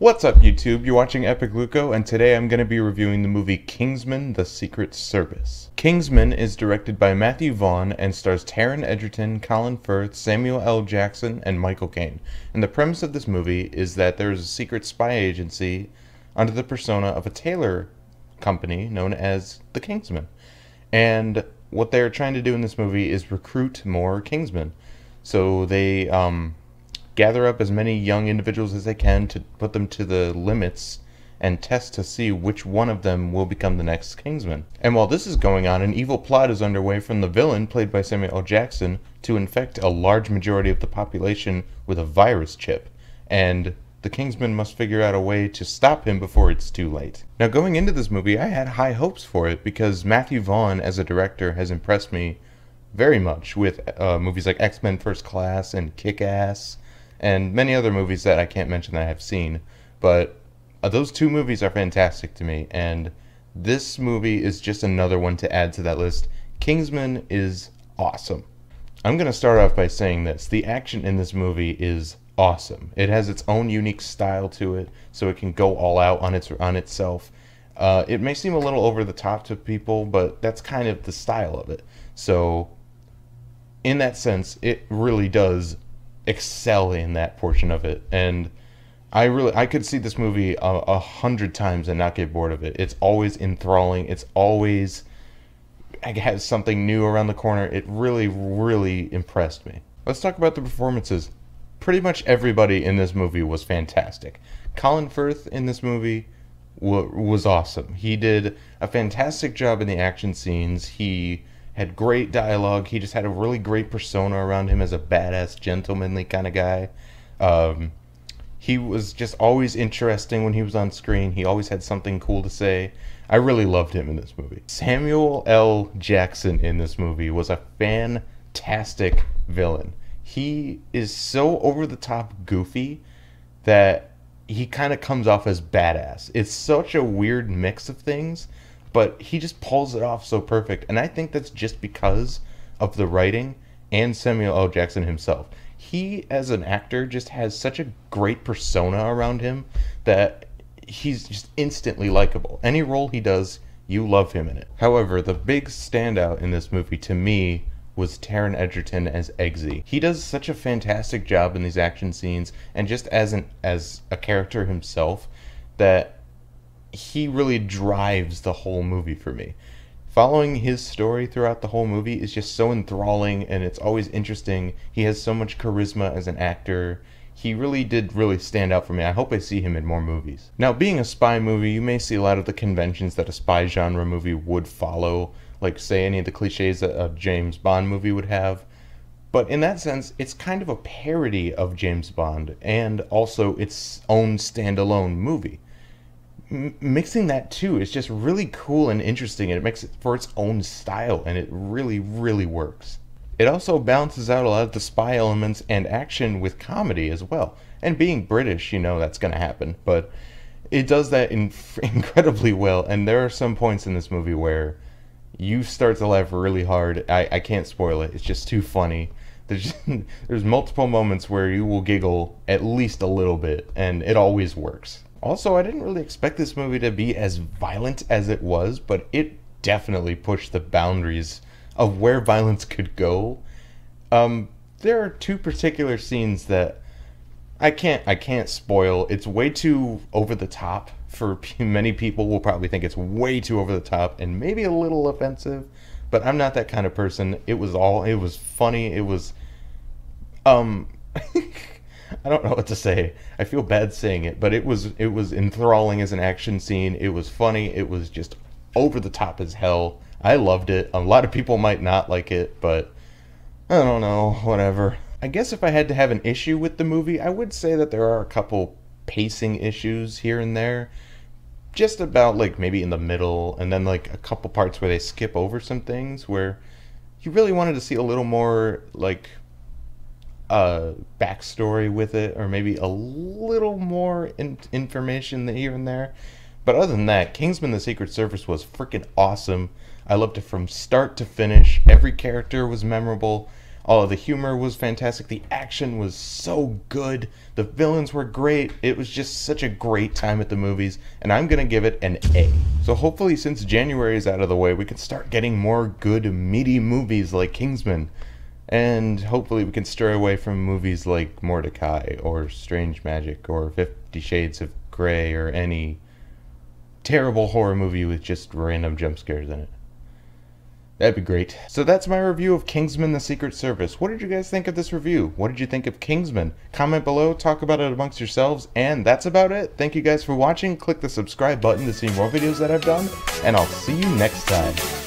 What's up, YouTube? You're watching Epic Luko, and today I'm going to be reviewing the movie Kingsman: The Secret Service. Kingsman is directed by Matthew Vaughn and stars Taron Egerton, Colin Firth, Samuel L. Jackson, and Michael Caine. And the premise of this movie is that there is a secret spy agency under the persona of a tailor company known as the Kingsman. And what they're trying to do in this movie is recruit more Kingsmen. So they gather up as many young individuals as they can to put them to the limits and test to see which one of them will become the next Kingsman. And while this is going on, an evil plot is underway from the villain, played by Samuel L. Jackson, to infect a large majority of the population with a virus chip. And the Kingsman must figure out a way to stop him before it's too late. Now, going into this movie, I had high hopes for it because Matthew Vaughn as a director has impressed me very much with movies like X-Men First Class and Kick-Ass, and many other movies that I can't mention that I have seen. But those two movies are fantastic to me, and this movie is just another one to add to that list. Kingsman is awesome. I'm going to start off by saying this. The action in this movie is awesome. It has its own unique style to it, so it can go all out on itself. It may seem a little over the top to people, but that's kind of the style of it. So in that sense, it really does excel in that portion of it, and I could see this movie 100 times and not get bored of it. It's always enthralling. It has something new around the corner. It really impressed me. Let's talk about the performances. Pretty much everybody in this movie was fantastic. Colin Firth in this movie was awesome. He did a fantastic job in the action scenes. He had great dialogue. He just had a really great persona around him as a badass, gentlemanly kind of guy. He was just always interesting when he was on screen. He always had something cool to say. I really loved him in this movie. Samuel L. Jackson in this movie was a fantastic villain. He is so over-the-top goofy that he kind of comes off as badass. It's such a weird mix of things, but he just pulls it off so perfect. And I think that's just because of the writing and Samuel L. Jackson himself. He, as an actor, just has such a great persona around him that he's just instantly likable. Any role he does, you love him in it. However, the big standout in this movie to me was Taron Egerton as Eggsy. He does such a fantastic job in these action scenes and just as a character himself that he really drives the whole movie for me. Following his story throughout the whole movie is just so enthralling, and it's always interesting. He has so much charisma as an actor. He did stand out for me. I hope I see him in more movies. Now, being a spy movie, you may see a lot of the conventions that a spy genre movie would follow, like, say, any of the cliches that a James Bond movie would have. But in that sense, it's kind of a parody of James Bond, and also its own standalone movie. Mixing that too is just really cool and interesting, and it makes it for its own style, and it really works. It also balances out a lot of the spy elements and action with comedy as well. And being British, you know that's going to happen, but it does that incredibly well. And there are some points in this movie where you start to laugh really hard. I can't spoil it. It's just too funny. There's multiple moments where you will giggle at least a little bit, and it always works. Also, I didn't really expect this movie to be as violent as it was, but it definitely pushed the boundaries of where violence could go. There are two particular scenes that I can't spoil. It's way too over the top. For many people will probably think it's way too over the top and maybe a little offensive, but I'm not that kind of person. It was funny. It was I don't know what to say. I feel bad saying it, but it was enthralling as an action scene. It was funny. It was just over the top as hell. I loved it. A lot of people might not like it, but I don't know, whatever. I guess if I had to have an issue with the movie, I would say that there are a couple pacing issues here and there. Just about, like, maybe in the middle, and then, like, a couple parts where they skip over some things where you really wanted to see a little more, like, backstory with it, or maybe a little more information here and there. But other than that, Kingsman: The Secret Service was freaking awesome. I loved it from start to finish. Every character was memorable. All of the humor was fantastic. The action was so good. The villains were great. It was just such a great time at the movies, and I'm going to give it an A. So hopefully, since January is out of the way, we can start getting more good, meaty movies like Kingsman. And hopefully we can stray away from movies like Mordecai or Strange Magic or 50 Shades of Grey or any terrible horror movie with just random jump scares in it. That'd be great. So that's my review of Kingsman: The Secret Service. What did you guys think of this review? What did you think of Kingsman? Comment below, talk about it amongst yourselves, and that's about it. Thank you guys for watching. Click the subscribe button to see more videos that I've done, and I'll see you next time.